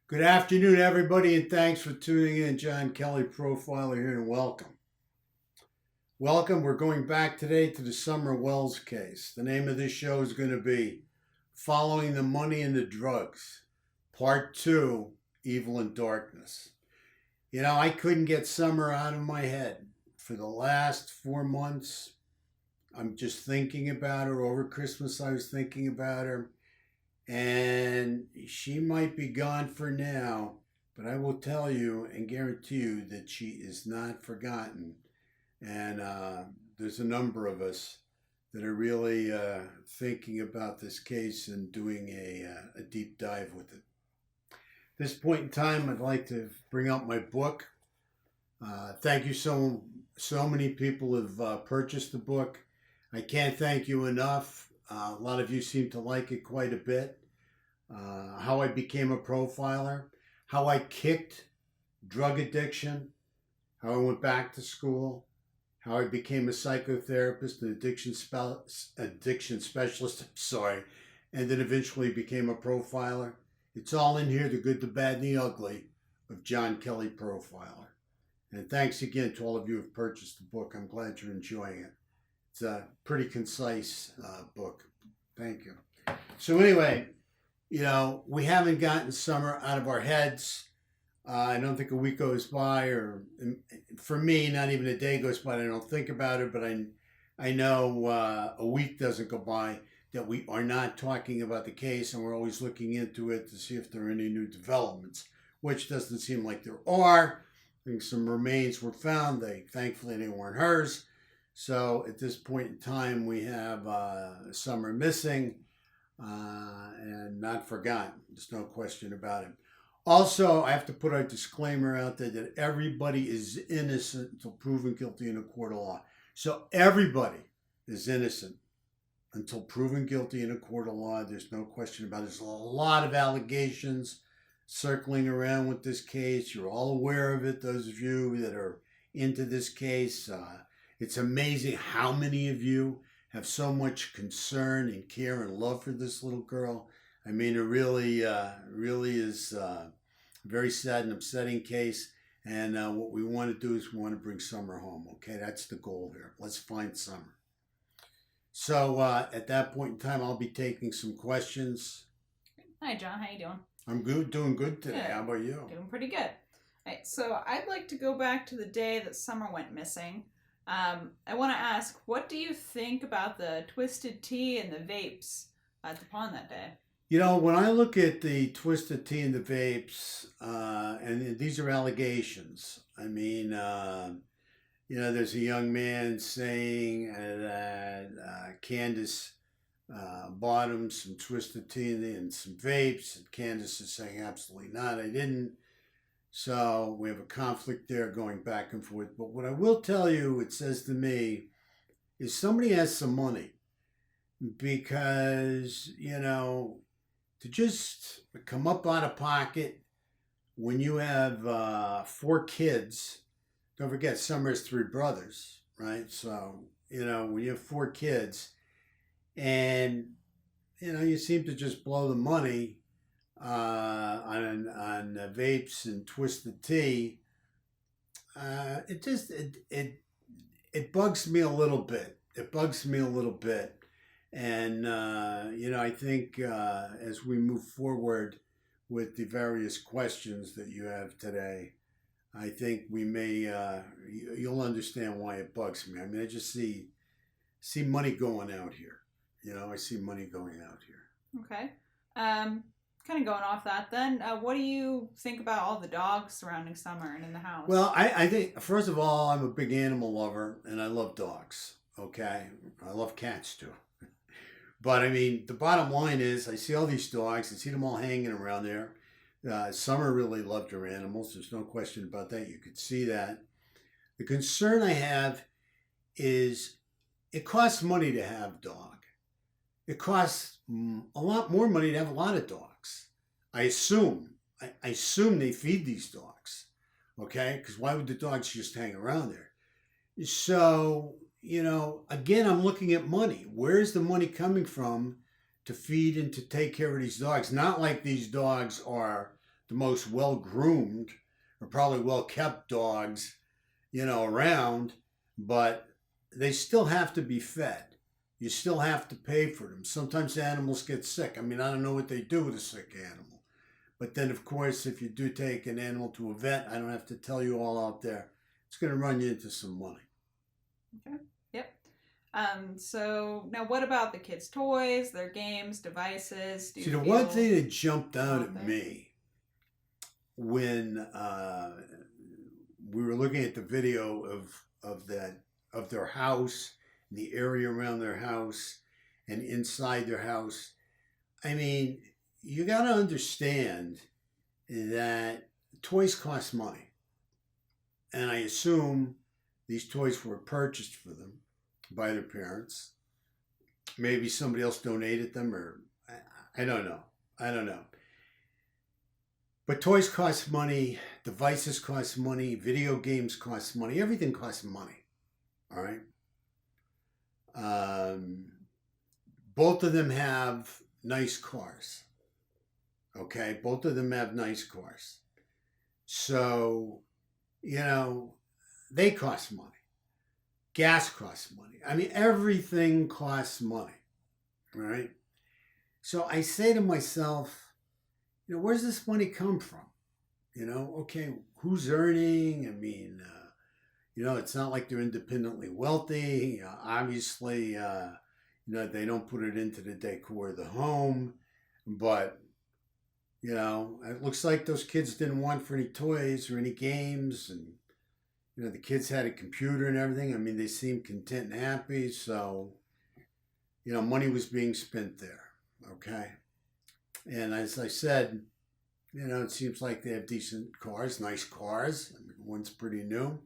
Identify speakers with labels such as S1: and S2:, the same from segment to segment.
S1: Good afternoon, everybody, and thanks for tuning in. John Kelly, profiler here, and welcome. Welcome. We're going back today to the Summer Wells case. The name of this show is going to be Following the Money and the Drugs, Part 2, Evil and Darkness. You know, I couldn't get Summer out of my head. For the last 4 months, I'm just thinking about her. Over Christmas, I was thinking about her. And she might be gone for now, but I will tell you and guarantee you that she is not forgotten. And there's a number of us that are really thinking about this case and doing a deep dive with it. At this point in time, I'd like to bring out my book. Thank you so many people have purchased the book. I can't thank you enough. A lot of you seem to like it quite a bit. How I became a profiler, how I kicked drug addiction, how I went back to school, how I became a psychotherapist, an addiction specialist, and then eventually became a profiler. It's all in here, the good, the bad, and the ugly of John Kelly Profiler. And thanks again to all of you who have purchased the book. I'm glad you're enjoying it. It's a pretty concise book. Thank you. So anyway, you know, we haven't gotten Summer out of our heads. I don't think a week goes by, or for me, not even a day goes by. I don't think about it, but I know a week doesn't go by that we are not talking about the case, and we're always looking into it to see if there are any new developments, which doesn't seem like there are. I think some remains were found. Thankfully they weren't hers. So at this point in time, we have Summer missing and not forgotten. There's no question about it. Also, I have to put a disclaimer out there that everybody is innocent until proven guilty in a court of law. So everybody is innocent until proven guilty in a court of law. There's no question about it. There's a lot of allegations circling around with this case. You're all aware of it, those of you that are into this case. It's amazing how many of you have so much concern and care and love for this little girl. I mean, it really is a very sad and upsetting case. And what we want to do is we want to bring Summer home. Okay, that's the goal here. Let's find Summer. So at that point in time, I'll be taking some questions.
S2: Hi, John. How you doing?
S1: I'm good, doing good today.
S2: Good.
S1: How about you?
S2: Doing pretty good. All right, so I'd like to go back to the day that Summer went missing. I want to ask, what do you think about the twisted tea and the vapes at the pond that day?
S1: You know, when I look at the twisted tea and the vapes, and these are allegations. I mean, you know, there's a young man saying that Candace bought him some twisted tea and some vapes, and Candace is saying absolutely not, I didn't. So we have a conflict there going back and forth. But what I will tell you, it says to me, is somebody has some money, because, you know, to just come up out of pocket when you have 4 kids. Don't forget, Summer has 3 brothers, right? So, you know, when you have 4 kids and, you know, you seem to just blow the money on vapes and twisted tea, it bugs me a little bit. It bugs me a little bit. And, you know, I think as we move forward with the various questions that you have today, I think we may, you'll understand why it bugs me. I mean, I just see money going out here. You know, I see money going out here.
S2: Okay. Kind of going off that then, what do you think about all the dogs surrounding Summer and in the house?
S1: Well, I think, first of all, I'm a big animal lover, and I love dogs, okay? I love cats, too. But, I mean, the bottom line is, I see all these dogs, I see them all hanging around there. Summer really loved her animals, there's no question about that. You could see that. The concern I have is it costs money to have a dog. It costs a lot more money to have a lot of dogs. I assume they feed these dogs, okay? Because why would the dogs just hang around there? So, you know, again, I'm looking at money. Where's the money coming from to feed and to take care of these dogs? Not like these dogs are the most well-groomed or probably well-kept dogs, around, but they still have to be fed. You still have to pay for them. Sometimes animals get sick. I mean, I don't know what they do with a sick animal. But then, of course, if you do take an animal to a vet, I don't have to tell you all out there, it's going to run you into some money.
S2: Okay. Yep. So now what about the kids' toys, their games, devices?
S1: See, the one thing that jumped out at me when we were looking at the video of their house, the area around their house, and inside their house, I mean, you got to understand that toys cost money. And I assume these toys were purchased for them by their parents. Maybe somebody else donated them, or I don't know. I don't know. But toys cost money, devices cost money, video games cost money, everything costs money. All right? Both of them have nice cars. Okay? Both of them have nice cars. So, they cost money. Gas costs money. I mean, everything costs money. Right? So I say to myself, where's this money come from? Okay, who's earning? I mean, it's not like they're independently wealthy. Obviously, they don't put it into the decor of the home. But, it looks like those kids didn't want for any toys or any games. And, the kids had a computer and everything. I mean, they seemed content and happy. So, money was being spent there. Okay. And as I said, it seems like they have decent cars, nice cars. I mean, one's pretty new.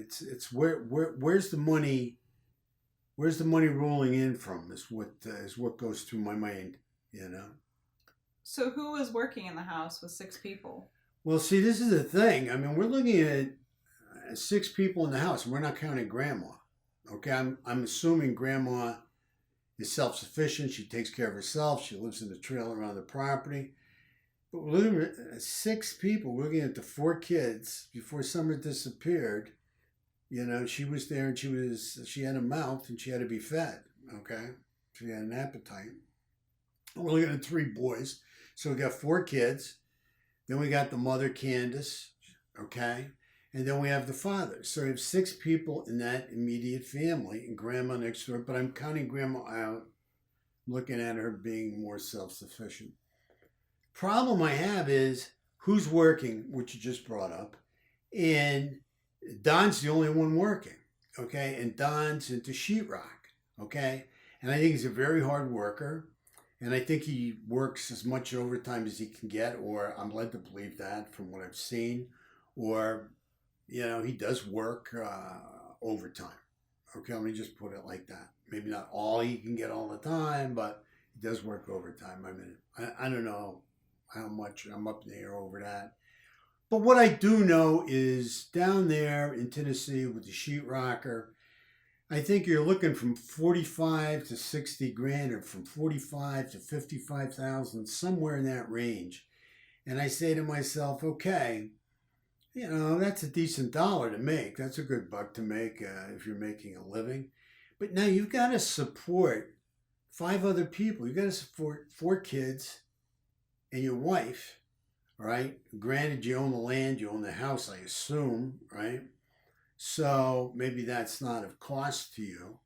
S1: It's where's the money? Where's the money rolling in from? Is what goes through my mind.
S2: So who was working in the house with 6 people?
S1: Well, see, this is the thing. I mean, we're looking at 6 people in the house, and we're not counting Grandma. Okay, I'm assuming Grandma is self-sufficient. She takes care of herself. She lives in the trailer on the property. But we're looking at 6 people. We're looking at the 4 kids. Before Summer disappeared, she was there, and she had a mouth, and she had to be fed. Okay, she had an appetite. And we're looking at 3 boys. So we got 4 kids. Then we got the mother, Candace. Okay. And then we have the father. So we have 6 people in that immediate family and Grandma next door. But I'm counting Grandma out, looking at her being more self-sufficient. Problem I have is who's working, which you just brought up. And Don's the only one working. Okay. And Don's into sheetrock. Okay. And I think he's a very hard worker. And I think he works as much overtime as he can get, or I'm led to believe that from what I've seen. Or, he does work overtime. Okay, let me just put it like that. Maybe not all he can get all the time, but he does work overtime. I mean, I don't know how much. I'm up in the air over that. But what I do know is down there in Tennessee with the sheetrocker, I think you're looking from 45 to 60 grand, or from 45 to 55,000, somewhere in that range. And I say to myself, okay, that's a decent dollar to make. That's a good buck to make if you're making a living. But now you've got to support 5 other people. You've got to support 4 kids and your wife, right? Granted, you own the land, you own the house, I assume, right? So maybe that's not of cost to you,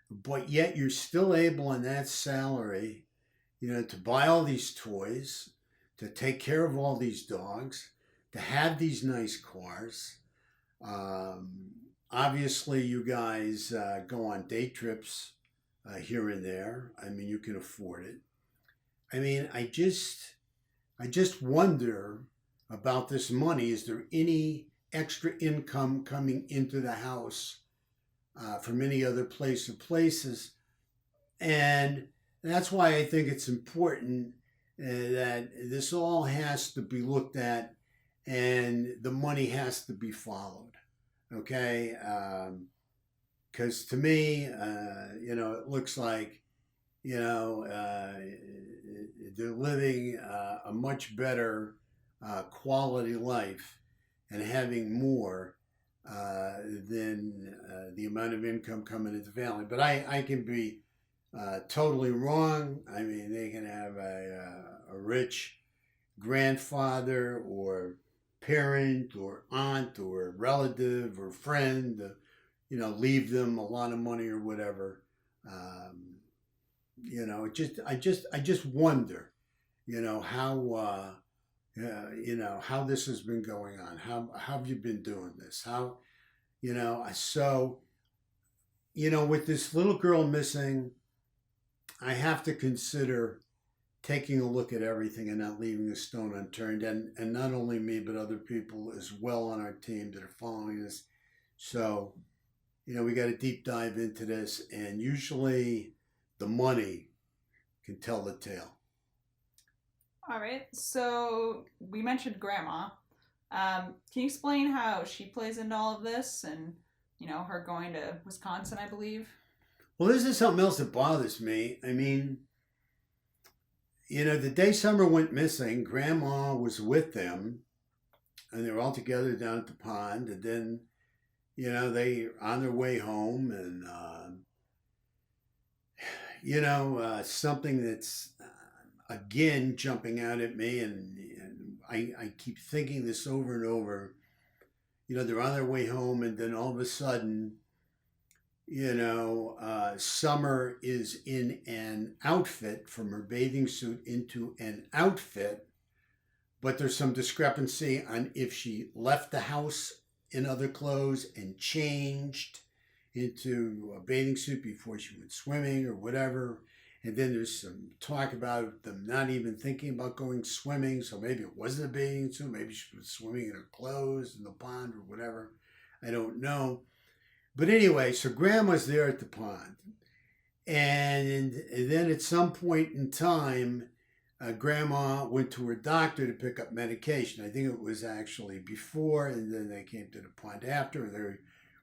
S1: but yet you're still able on that salary, to buy all these toys, to take care of all these dogs, to have these nice cars. Obviously, you guys go on day trips here and there. I mean, you can afford it. I mean, I just wonder about this money. Is there any extra income coming into the house from any other places? And that's why I think it's important that this all has to be looked at and the money has to be followed. Okay? Because to me, it looks like, they're living a much better quality life and having more than the amount of income coming into the family. But I can be totally wrong. I mean, they can have a rich grandfather or parent or aunt or relative or friend, leave them a lot of money or whatever. I just wonder, how this has been going on. How have you been doing this? With this little girl missing, I have to consider taking a look at everything and not leaving a stone unturned. And not only me, but other people as well on our team that are following this. So, we got to deep dive into this. And usually the money can tell the tale.
S2: All right. So we mentioned grandma. Can you explain how she plays into all of this and, her going to Wisconsin, I believe?
S1: Well, this is something else that bothers me. I mean, the day Summer went missing, Grandma was with them, and they were all together down at the pond. And then, they on their way home, and something that's again jumping out at me, and I keep thinking this over and over. They're on their way home, and then all of a sudden, Summer is in an outfit from her bathing suit into an outfit, but there's some discrepancy on if she left the house in other clothes and changed into a bathing suit before she went swimming or whatever. And then there's some talk about them not even thinking about going swimming, so maybe it wasn't a bathing suit, maybe she was swimming in her clothes in the pond or whatever. I don't know. But anyway, so Grandma's there at the pond. And then at some point in time, Grandma went to her doctor to pick up medication. I think it was actually before, and then they came to the pond after. They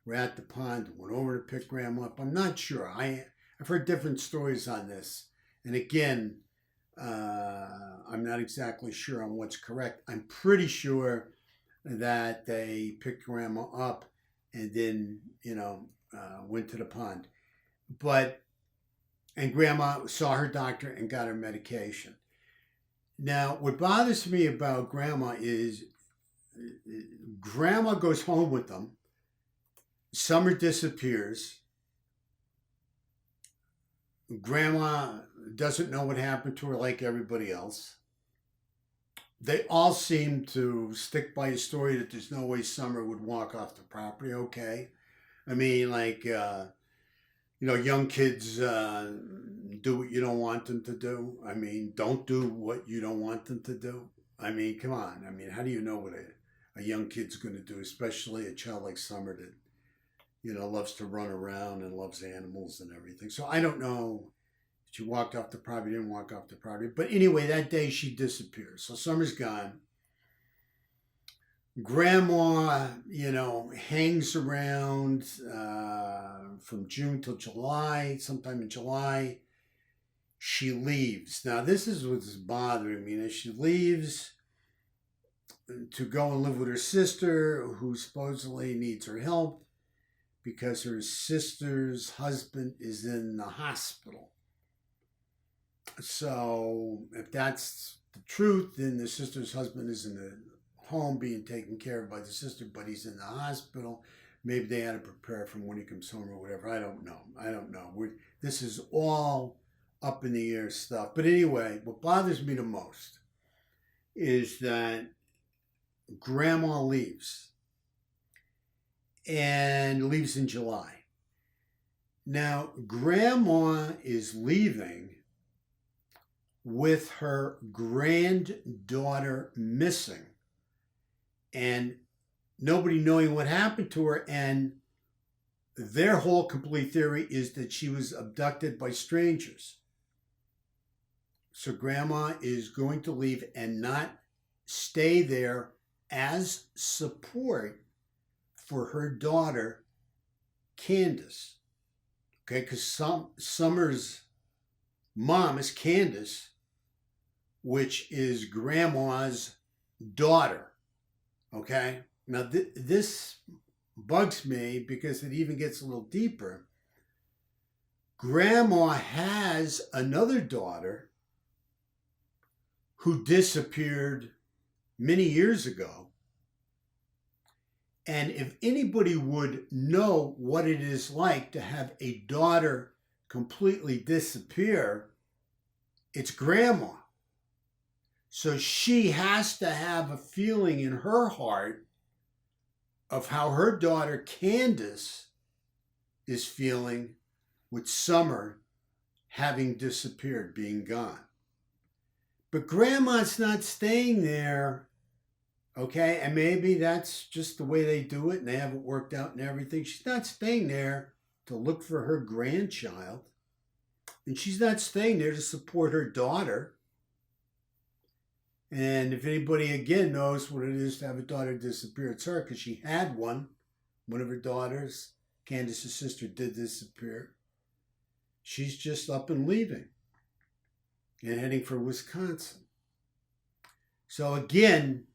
S1: were at the pond and went over to pick Grandma up. I'm not sure. I've heard different stories on this. And again, I'm not exactly sure on what's correct. I'm pretty sure that they picked Grandma up and then, went to the pond. And Grandma saw her doctor and got her medication. Now, what bothers me about Grandma is Grandma goes home with them. Summer disappears. Grandma doesn't know what happened to her like everybody else. They all seem to stick by a story that there's no way Summer would walk off the property. Okay. I mean, young kids do what you don't want them to do. I mean, don't do what you don't want them to do. I mean, come on. I mean, how do you know what a young kid's going to do, especially a child like Summer that, loves to run around and loves animals and everything. So I don't know if she walked off the property, didn't walk off the property. But anyway, that day she disappears. So Summer's gone. Grandma, hangs around from June till July. Sometime in July, she leaves. Now, this is what's bothering me. She leaves to go and live with her sister, who supposedly needs her help because her sister's husband is in the hospital. So, if that's the truth, then the sister's husband is in the home being taken care of by the sister, but he's in the hospital. Maybe they had to prepare for him when he comes home or whatever. I don't know. This is all up in the air stuff. But anyway, what bothers me the most is that Grandma leaves and leaves in July. Now, Grandma is leaving with her granddaughter missing and nobody knowing what happened to her. And their whole complete theory is that she was abducted by strangers. So Grandma is going to leave and not stay there as support for her daughter, Candace. Okay, because Summer's mom is Candace, which is grandma's daughter. Okay? Now, this bugs me because it even gets a little deeper. Grandma has another daughter who disappeared many years ago. And if anybody would know what it is like to have a daughter completely disappear, it's grandma. So she has to have a feeling in her heart of how her daughter Candace is feeling with Summer having disappeared, being gone. But grandma's not staying there, okay? And maybe that's just the way they do it and they have it worked out and everything. She's not staying there to look for her grandchild. And she's not staying there to support her daughter. And if anybody, again, knows what it is to have a daughter disappear, it's her, because she had one. One of her daughters, Candace's sister, did disappear. She's just up and leaving and heading for Wisconsin. So again,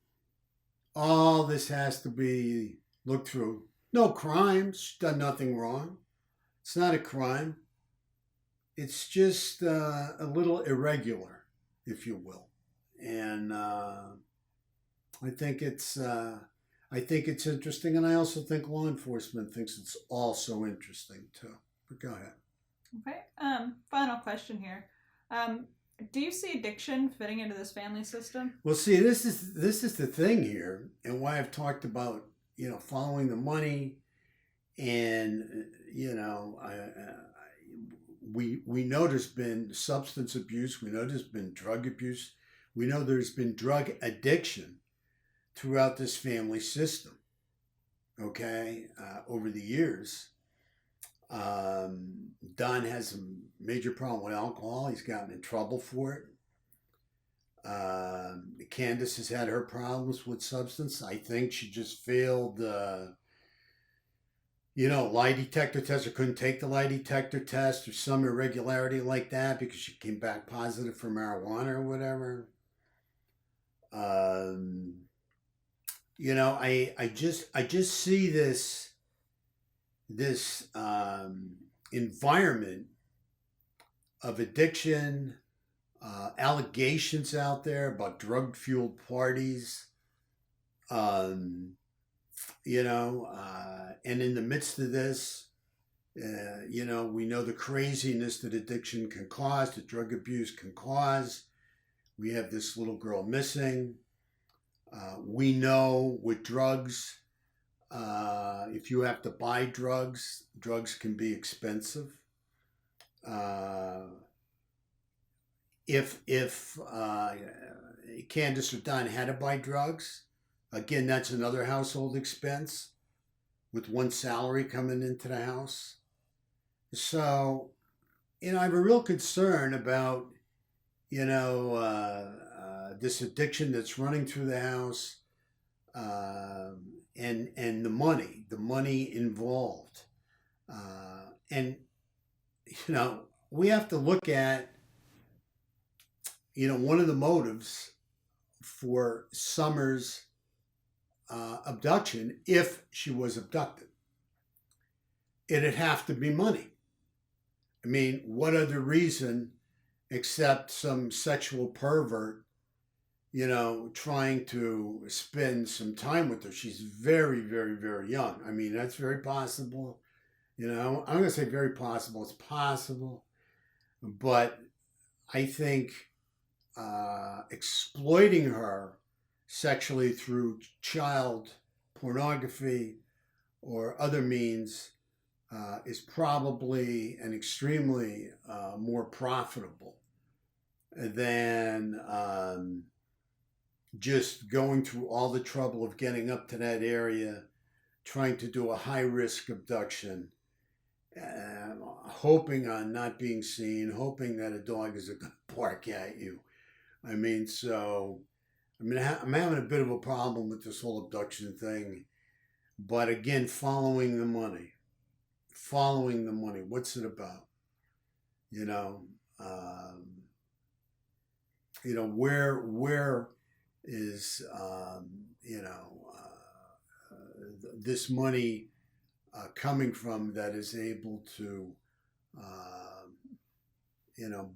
S1: all this has to be looked through. No crimes. She's done nothing wrong. It's not a crime. It's just a little irregular, if you will. And I think it's interesting, and I also think law enforcement thinks it's also interesting too. But go ahead.
S2: Okay. Final question here. Do you see addiction fitting into this family system?
S1: Well, see, this is the thing here, and why I've talked about, following the money, and we know there's been substance abuse, we know there's been drug abuse, we know there's been drug addiction throughout this family system. Okay, over the years. Don has a major problem with alcohol. He's gotten in trouble for it. Candace has had her problems with substance. I think she just failed lie detector test, or couldn't take the lie detector test, or some irregularity like that because she came back positive for marijuana or whatever. I just see this environment of addiction, allegations out there about drug-fueled parties, and in the midst of this, we know the craziness that addiction can cause, that drug abuse can cause. We have this little girl missing. We know with drugs, if you have to buy drugs can be expensive. If Candace or Don had to buy drugs, again, that's another household expense with one salary coming into the house. So, I have a real concern about, this addiction that's running through the house, and the money involved. And, we have to look at, one of the motives for Summer's abduction, if she was abducted. It'd have to be money. I mean, what other reason except some sexual pervert, trying to spend some time with her? She's very, very, very young. I mean, that's very possible. I'm going to say very possible. It's possible. But I think exploiting her sexually through child pornography or other means is probably and extremely more profitable than just going through all the trouble of getting up to that area, trying to do a high-risk abduction, hoping on not being seen, hoping that a dog isn't going to bark at you. I'm having a bit of a problem with this whole abduction thing. But again, following the money. What's it about? where is this money coming from that is able to uh,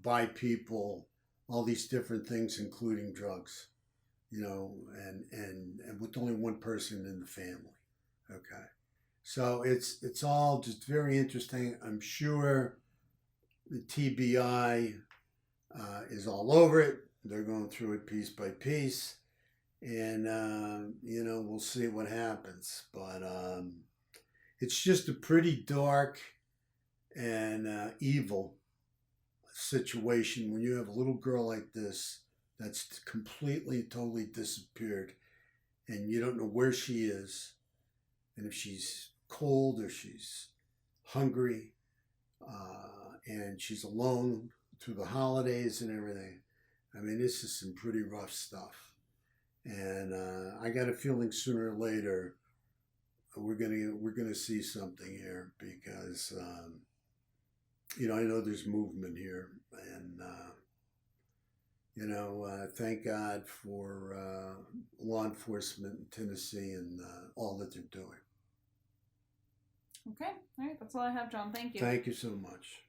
S1: buy people all these different things, including drugs, and with only one person in the family. Okay, so it's all just very interesting. I'm sure the TBI is all over it. They're going through it piece by piece, and we'll see what happens. But it's just a pretty dark and evil situation when you have a little girl like this that's completely, totally disappeared, and you don't know where she is, and if she's cold or she's hungry, and she's alone through the holidays and everything. I mean, this is some pretty rough stuff, and I got a feeling sooner or later we're gonna see something here because I know there's movement here, and thank God for law enforcement in Tennessee and all that they're doing.
S2: Okay, all right, that's all I have, John. Thank you.
S1: Thank you so much.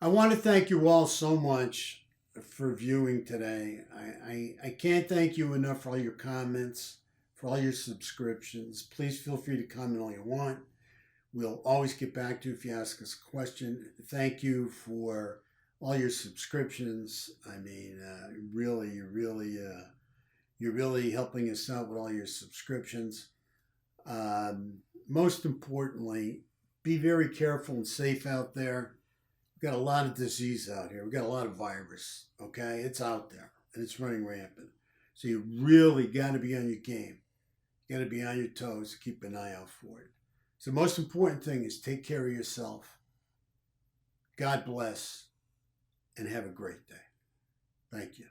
S1: I want to thank you all so much for viewing today. I can't thank you enough for all your comments, for all your subscriptions. Please feel free to comment all you want. We'll always get back to you if you ask us a question. Thank you for all your subscriptions. I mean, you're really helping us out with all your subscriptions. Most importantly, be very careful and safe out there. We've got a lot of disease out here. We've got a lot of virus, okay? It's out there, and it's running rampant. So you really got to be on your game. You got to be on your toes, keep an eye out for it. So the most important thing is take care of yourself. God bless, and have a great day. Thank you.